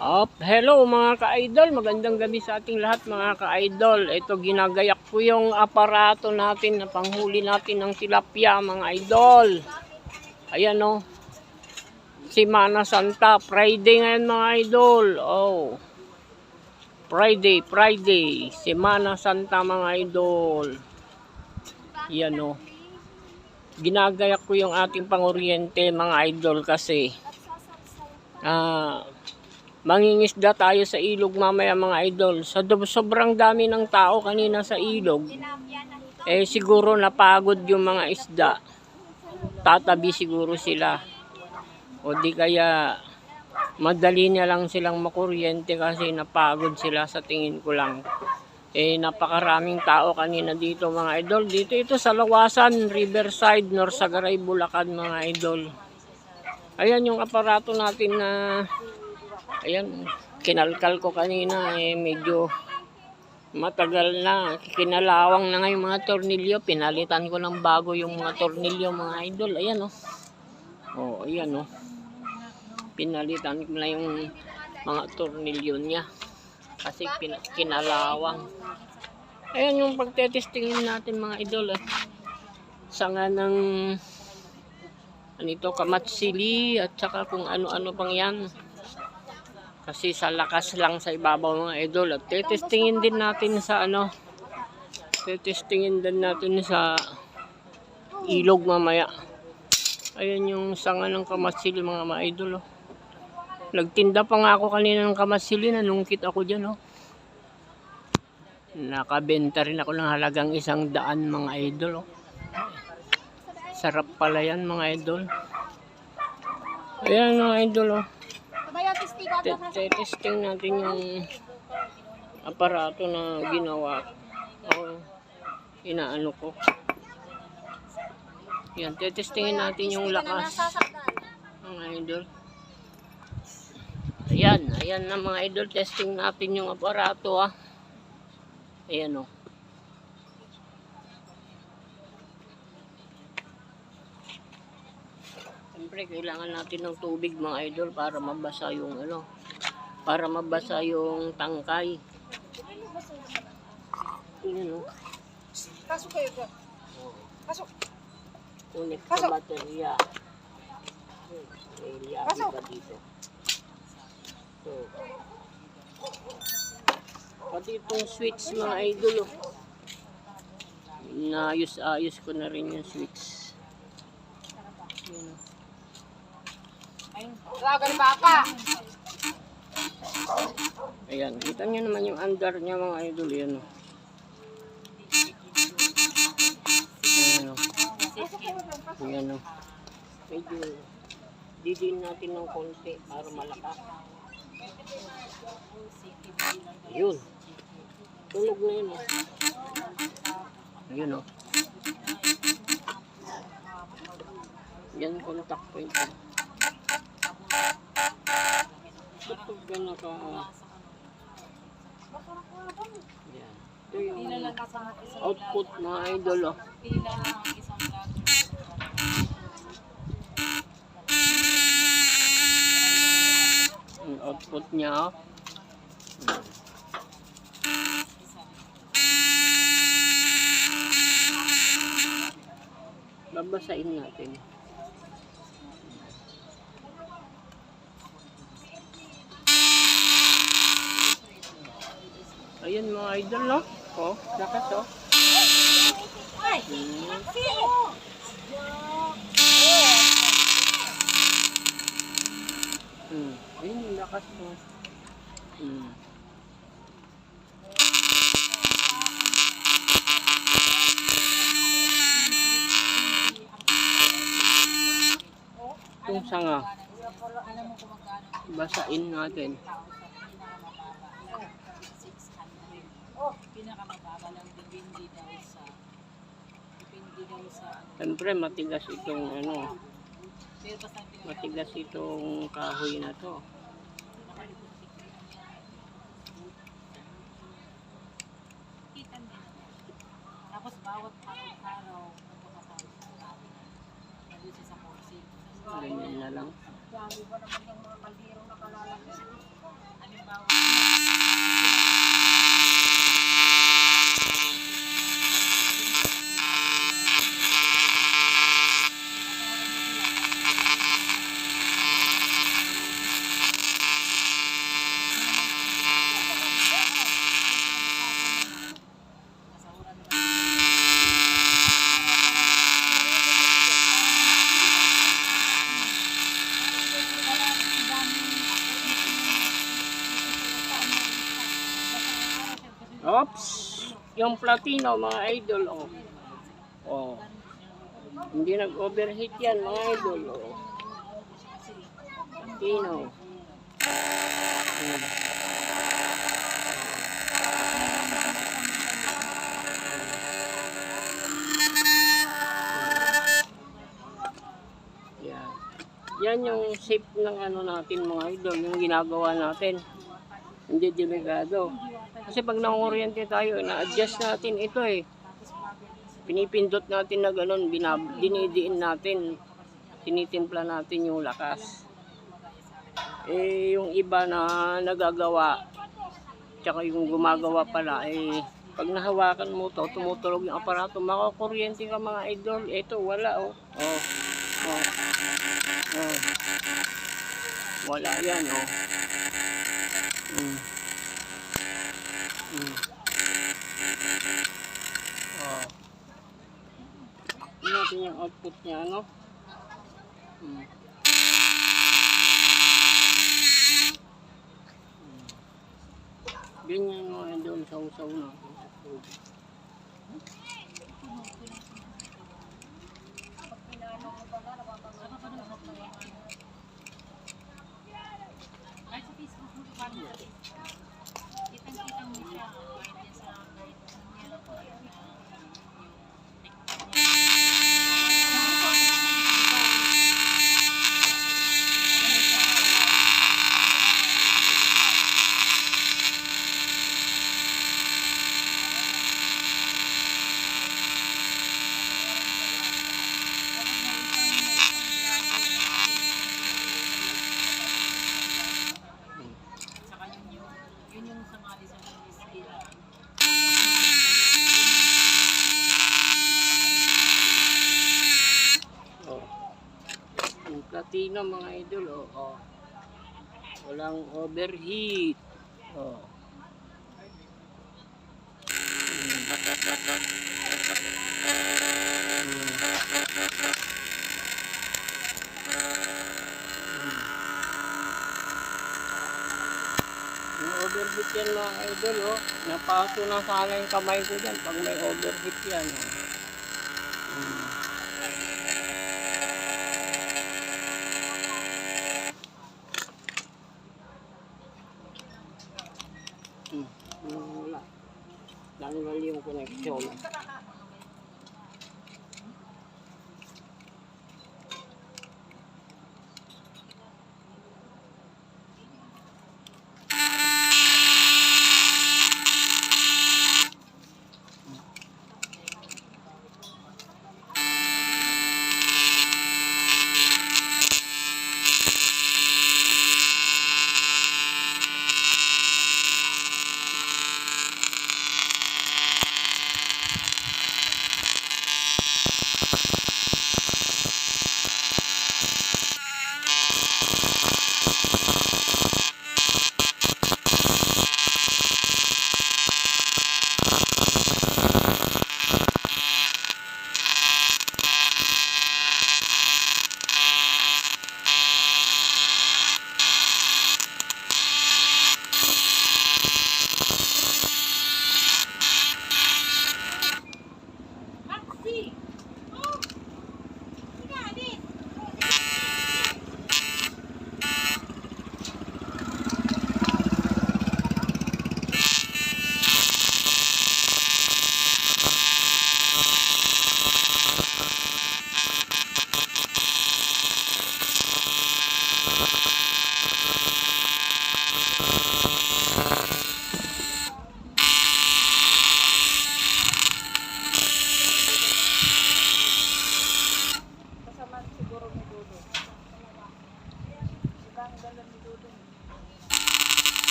Hello mga ka-idol, magandang gabi sa ating lahat mga ka-idol. Ito ginagayak ko yung aparato natin na panghuli natin ng tilapia mga idol. Ayan o, Semana Santa, Friday ngayon mga idol. Friday, Semana Santa mga idol. Ayan o, ginagayak ko yung ating panguryente mga idol kasi mangingisda tayo sa ilog mamaya mga idol. Sobrang dami ng tao kanina sa ilog. Siguro napagod yung mga isda. Tatabi siguro sila. O di kaya madali na lang silang makuryente kasi napagod sila sa tingin ko lang. Napakaraming tao kanina dito mga idol. Dito ito sa Lawasan, Riverside, Norsagaray, Bulacan mga idol. Ayan yung aparato natin na ayan, kinalkal ko kanina medyo matagal na. Kinalawang na nga yung mga tornilyo. Pinalitan ko ng bago yung mga tornilyo mga idol. Ayan ayan pinalitan ko na yung mga tornilyo niya. Kasi kinalawang. Ayan yung pagtetestingin natin mga idol. Sanga ng kamatsili at saka kung ano-ano pang yan. Kasi sa lakas lang sa ibabaw mga idol. At tetestingin din natin sa tetestingin din natin sa ilog mamaya. Ayan yung sanga ng kamatsili mga idol. Nagtinda pa nga ako kanina ng kamatsili. Nanungkit ako dyan. Nakabenta rin ako ng halagang 100 mga idol. Sarap pala yan mga idol. Ayan mga idol. Testing natin yung aparato na ginawa inaano ko. Yan, tetestingin natin yung lakas mga idol. Ayan na mga idol, testing natin yung aparato Ayan Siyempre kailangan natin ng tubig mga idol para mabasa yung tangkay. Ayan Pasok kayo dyan. Pasok. Unik sa baterya. Pasok. Dito. Pati itong switch mga idol naayos ko na rin yung switch. Lagan papa. Ayan, kita nyo naman yung under niya mga idol. Ayan medyo didin natin ng konti para malakas. Ayun, tulog na yun ayun yan contact point ito yan. Ito yung output mga idol yung output niya babasain natin. Ayan mga idol lakas ayun yung lakas itong sanga basain natin. Siyempre matigas itong kahoy na to. Tapos bawat araw sa kursi. Ganyan na lang. Dami ba naman yung mga kaldero na kalalaki? Oops! Yung platino mga idol, oh. Oh. Hindi nag-overheat yan mga idol, oh. Platino. Hmm. Yan. Yan yung shape ng ano natin mga idol, yung ginagawa natin. Hindi delikado. Kasi pag nanguryente tayo, na-adjust natin ito eh. Pinipindot natin na gano'n, dinidiin natin. Tinitimpla natin yung lakas. Eh, yung iba na nagagawa, tsaka yung gumagawa pala, eh, pag nahawakan mo to, tumutulog yung aparato, makakuryente ka mga idol. Ito, wala oh. Oh. Oh. Oh. Wala yan oh. Oh. Tingnan natin yung output niya, ano? Ganyan mga idol, saw-saw na. Ay, sa Facebook mo, paano sa Facebook? Kitang-kita mo siya. Kahit yan sa kahit yan ako. Saka yun yung sumali sa Israel. Oh. Yung platino mga idol, oh. Oh. Walang overheat. Oh. Yung overheat yan mga idol, oh. Napaso na sana yung kamay ko dyan pag may overheat yan, oh. Wala. Tanggal yung connection.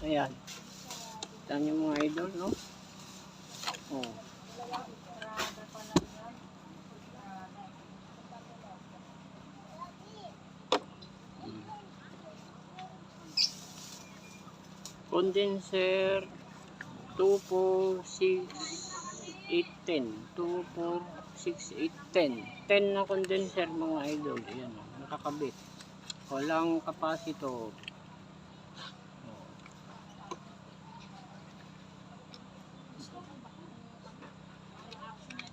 Ayan. Kita niyo mga idol, no? Oh. Condenser 246-810. 246-810. 10 na condenser mga idol. Ayan, oh, nakakabit. Walang kapasito.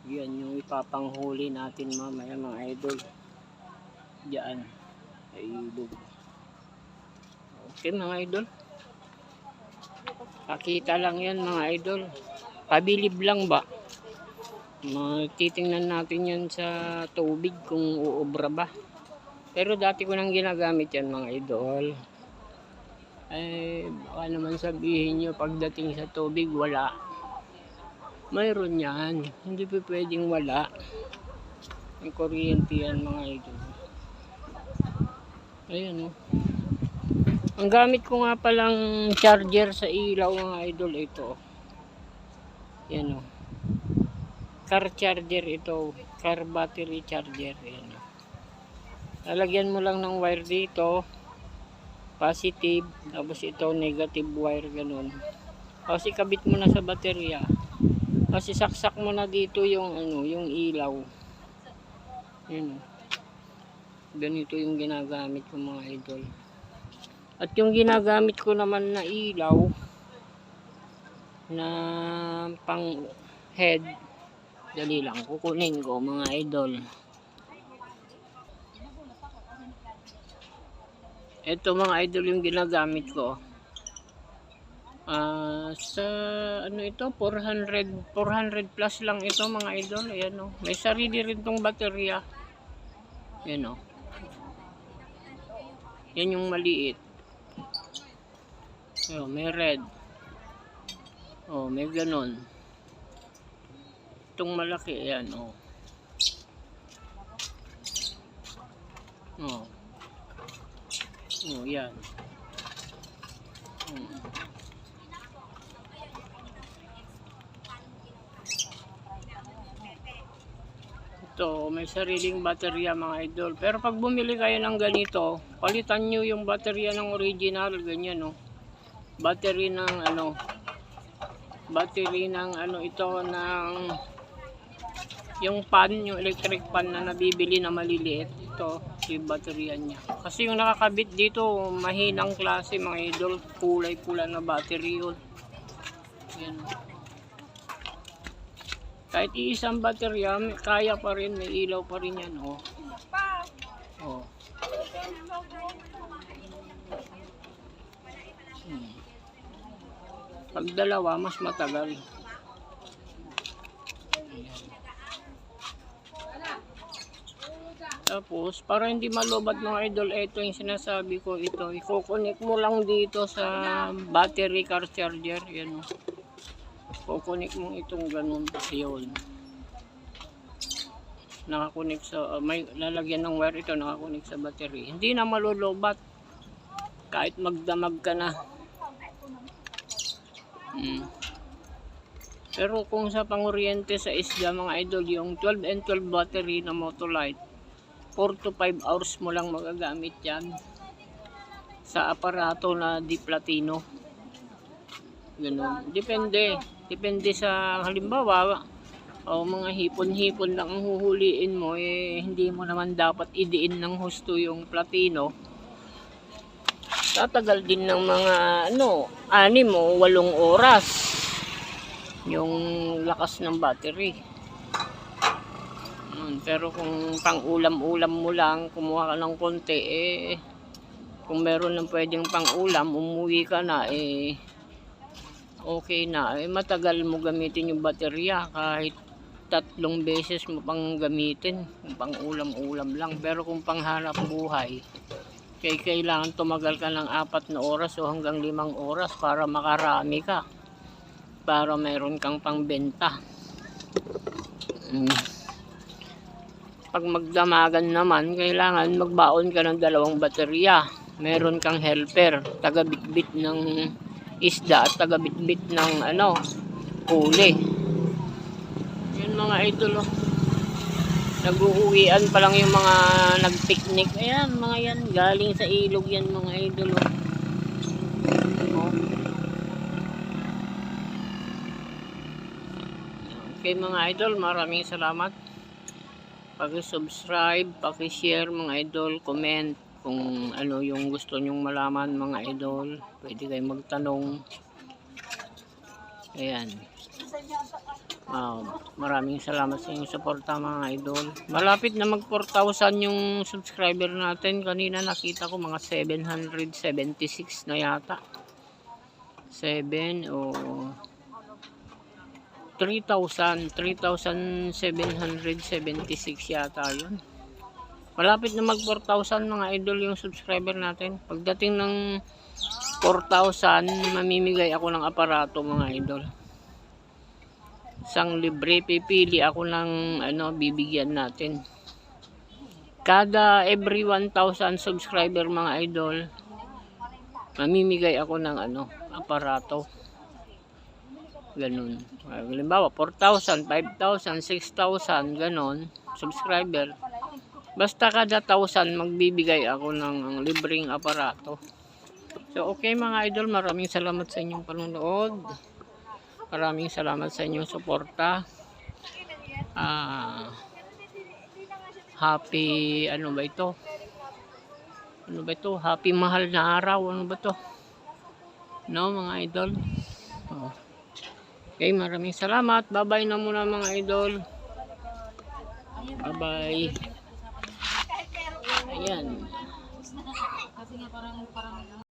Yan yung ipapanghuli natin mamaya mga idol. Diyan. Sa ilog. Okay mga idol. Pakita lang yan mga idol. Pabilib lang ba? Titingnan natin yan sa tubig kung uubra ba. Pero dati ko nang ginagamit yan mga idol. Baka naman sabihin nyo pagdating sa tubig wala. Mayroon yan. Hindi pa pwedeng wala. Ang kuryente yan mga idol. Ayan o. Ang gamit ko nga palang charger sa ilaw mga idol ito. Yan o. Car charger ito. Car battery charger. Yan o. Lalagyan mo lang ng wire dito. Positive. Tapos ito negative wire ganun. Tapos ikabit mo na sa baterya. Tapos isaksak mo na dito yung yung ilaw. Yan o. Ganito yung ginagamit ko mga idol. At yung ginagamit ko naman na ilaw na pang head, dali lang kukunin ko mga idol. Ito mga idol yung ginagamit ko. Sa ano ito 400 plus lang ito mga idol. Ayan o. May sarili rin tong baterya. Ayan o. Yan yung maliit. Oh, may red. Oh, may ganon. Itong malaki, ayan, oh. Oh. Oh, yan. Ito, may sariling baterya mga idol. Pero pag bumili kayo ng ganito, palitan nyo yung baterya ng original, ganyan, oh. Battery ng ito ng yung pan, yung electric pan na nabibili na maliliit. Ito yung baterya niya, kasi yung nakakabit dito mahinang klase mga idol, kulay pula na battery yun. Yan. Kahit iisang baterya kaya pa rin, may ilaw pa rin yan oh. Oh. Pag dalawa, mas matagal. Tapos, para hindi malubat mga idol, ito yung sinasabi ko ito. I-connect mo lang dito sa battery car charger. Yan. I-connect mo itong ganun. Yun. Nakakonek sa, may lalagyan ng wire ito, nakakonek sa battery. Hindi na malulubat. Kahit magdamag ka na. Pero kung sa panguryente sa isda mga idol, yung 12 and 12 battery na Motolite, 4 to 5 hours mo lang magagamit yan sa aparato na di platino. Ganun. Depende sa halimbawa, mga hipon-hipon lang ang huhuliin mo, hindi mo naman dapat idiin ng husto yung platino. Tatagal din ng mga 6 o 8 oras yung lakas ng battery. Pero kung pang ulam-ulam mo lang, kumuha ka ng konti, kung meron ng pwedeng pang ulam, umuwi ka na, okay na. Matagal mo gamitin yung baterya, kahit 3 beses mo pang gamitin, kung pang ulam-ulam lang. Pero kung pang hanap buhay, kailangan tumagal ka ng 4 na oras o hanggang 5 oras para makarami ka, para mayroon kang pangbenta. Pag magdamagan naman, kailangan magbaon ka ng 2 baterya. Meron kang helper, taga-bitbit ng isda at taga-bitbit ng huli. Yun mga idol, oh. Nag-uuwian pa lang yung mga nag-picnic. Ayan, mga yan. Galing sa ilog yan mga idol. Okay mga idol, maraming salamat. Paki-subscribe, paki-share mga idol, comment kung ano yung gusto nyong malaman mga idol. Pwede kayong magtanong. Ayan. Maraming salamat sa inyong suporta mga idol. Malapit na mag 4,000 yung subscriber natin. Kanina nakita ko mga 776 na yata. 7 o 3,776 yata yun. Malapit na mag 4,000 mga idol yung subscriber natin. Pagdating ng 4,000, mamimigay ako ng aparato mga idol. Isang libre, pipili ako ng bibigyan natin. Kada every 1,000 subscriber mga idol, mamimigay ako ng aparato. Ganun. Halimbawa, 4,000, 5,000, 6,000, ganun, subscriber. Basta kada 1,000, magbibigay ako ng libreng aparato. So, okay mga idol, maraming salamat sa inyong panonood. Maraming salamat sa inyong suporta. Happy, ano ba ito? Happy mahal na araw. Ano ba to? No, mga idol? Okay, maraming salamat. Bye-bye na muna mga idol. Bye-bye. Ayan. Kasi nga parang